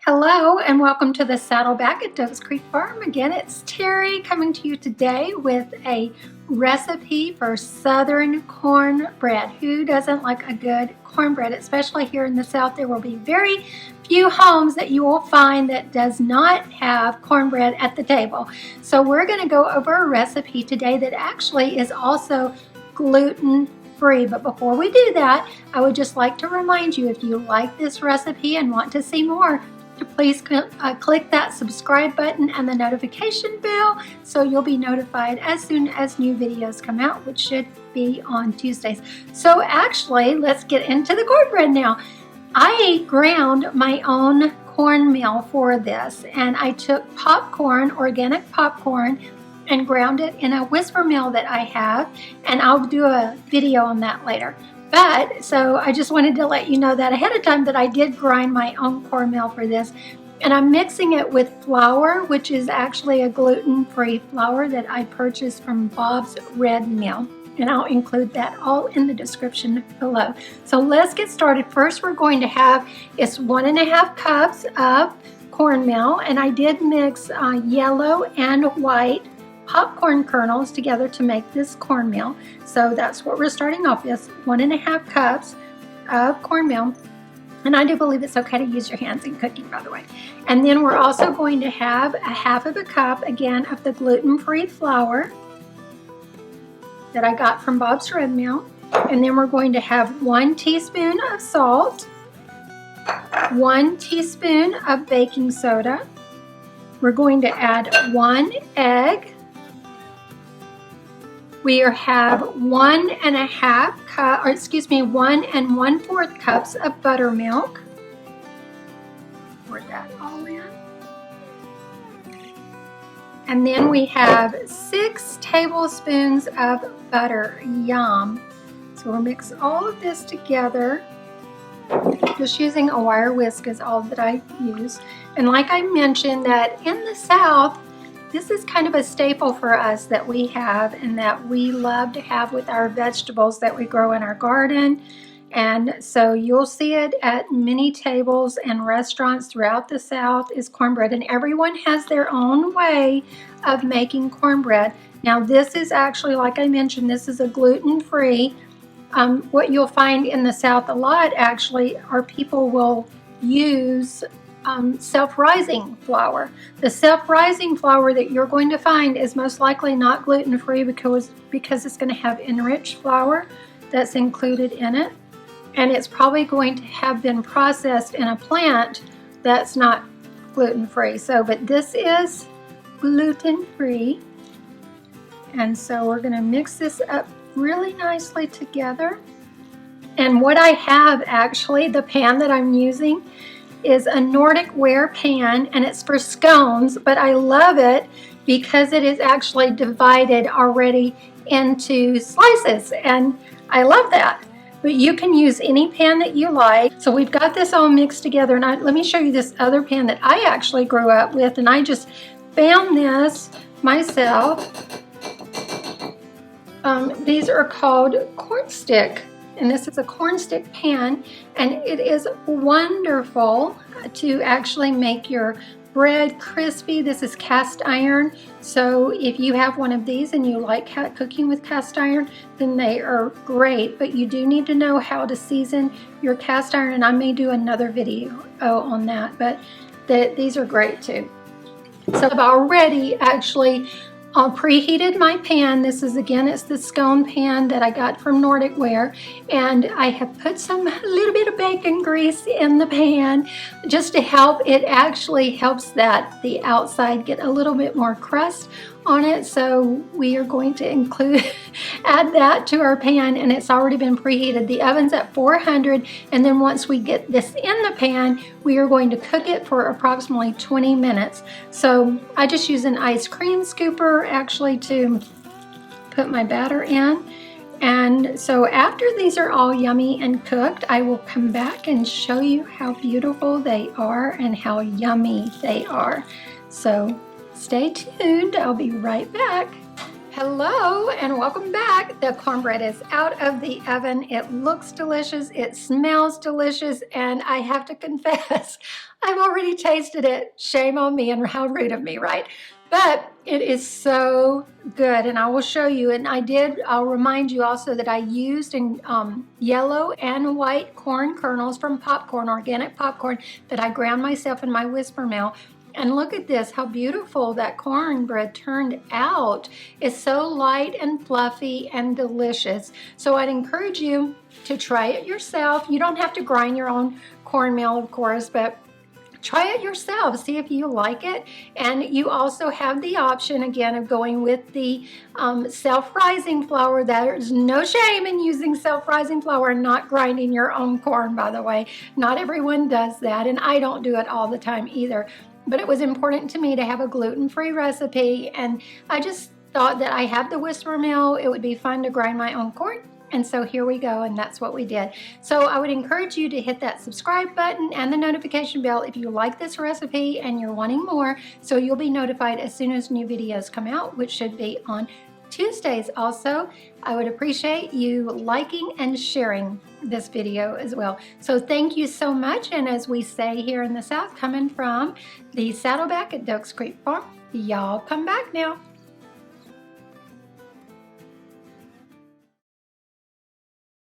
Hello and welcome to the Saddleback at Dove's Creek Farm. Again, it's Terry coming to you today with a recipe for Southern cornbread. Who doesn't like a good cornbread? Especially here in the South, there will be very few homes that you will find that does not have cornbread at the table. So we're going to go over a recipe today that actually is also gluten-free. But before we do that, I would just like to remind you, if you like this recipe and want to see more, please click that subscribe button and the notification bell so you'll be notified as soon as new videos come out, which should be on Tuesdays. So actually, let's get into the cornbread now. I ground my own cornmeal for this, and I took popcorn, organic popcorn, and ground it in a whisper mill that I have, and I'll do a video on that later. But, so I just wanted to let you know that ahead of time that I did grind my own cornmeal for this. And I'm mixing it with flour, which is actually a gluten-free flour that I purchased from Bob's Red Mill. And I'll include that all in the description below. So let's get started. First, we're going to have, it's 1.5 cups of cornmeal. And I did mix yellow and white popcorn kernels together to make this cornmeal. So that's what we're starting off with, 1.5 cups of cornmeal. And I do believe it's okay to use your hands in cooking, by the way. And then we're also going to have 1/2 cup, again, of the gluten-free flour that I got from Bob's Red Mill. And then we're going to have 1 teaspoon of salt, 1 teaspoon of baking soda. We're going to add 1 egg. We have 1 1/4 cup, or excuse me, 1 1/4 cups of buttermilk. Pour that all in. And then we have 6 tablespoons of butter. Yum. So we'll mix all of this together. Just using a wire whisk is all that I use. And like I mentioned, that in the South, this is kind of a staple for us that we have and that we love to have with our vegetables that we grow in our garden. And so you'll see it at many tables and restaurants throughout the South is cornbread, and everyone has their own way of making cornbread. Now this is actually, like I mentioned, this is a gluten-free. What you'll find in the South a lot actually are people will use self-rising flour. The self-rising flour that you're going to find is most likely not gluten-free because it's going to have enriched flour that's included in it, and it's probably going to have been processed in a plant that's not gluten-free. So, but this is gluten-free, and so we're going to mix this up really nicely together. And what I have actually, the pan that I'm using, is a Nordic ware pan, and it's for scones, but I love it because it is actually divided already into slices, and I love that. But you can use any pan that you like. So we've got this all mixed together, and let me show you this other pan that I actually grew up with, and I just found this myself. These are called Cornstick. And this is a Cornstick Pan, and it is wonderful to actually make your bread crispy. This is cast iron, so if you have one of these and you like cooking with cast iron, then they are great, but you do need to know how to season your cast iron, and I may do another video on that, but these are great too. So I've already actually preheated my pan. This is, again, it's the scone pan that I got from Nordic Ware, and I have put a little bit of bacon grease in the pan just to help. It actually helps that the outside get a little bit more crust on it, so we are going to add that to our pan, and it's already been preheated. The oven's at 400, and then once we get this in the pan, we are going to cook it for approximately 20 minutes. So I just use an ice cream scooper actually to put my batter in. And so after these are all yummy and cooked, I will come back and show you how beautiful they are and how yummy they are. So stay tuned, I'll be right back. Hello and welcome back. The cornbread is out of the oven. It looks delicious, it smells delicious, and I have to confess, I've already tasted it. Shame on me and how rude of me, right? But it is so good, and I will show you. And I'll remind you also that I used yellow and white corn kernels from popcorn, organic popcorn, that I ground myself in my Whisper Mill. And look at this, how beautiful that cornbread turned out. It's so light and fluffy and delicious. So I'd encourage you to try it yourself. You don't have to grind your own cornmeal, of course, but try it yourself, see if you like it. And you also have the option, again, of going with the self-rising flour. There's no shame in using self-rising flour and not grinding your own corn, by the way. Not everyone does that, and I don't do it all the time either. But it was important to me to have a gluten-free recipe, and I just thought that I have the Whisper Mill. It would be fun to grind my own corn. And so here we go, and that's what we did. So I would encourage you to hit that subscribe button and the notification bell if you like this recipe and you're wanting more, so you'll be notified as soon as new videos come out, which should be on Tuesdays. Also, I would appreciate you liking and sharing this video as well. So thank you so much, and as we say here in the South, coming from the Saddleback at Doakes Creek Farm, y'all come back now.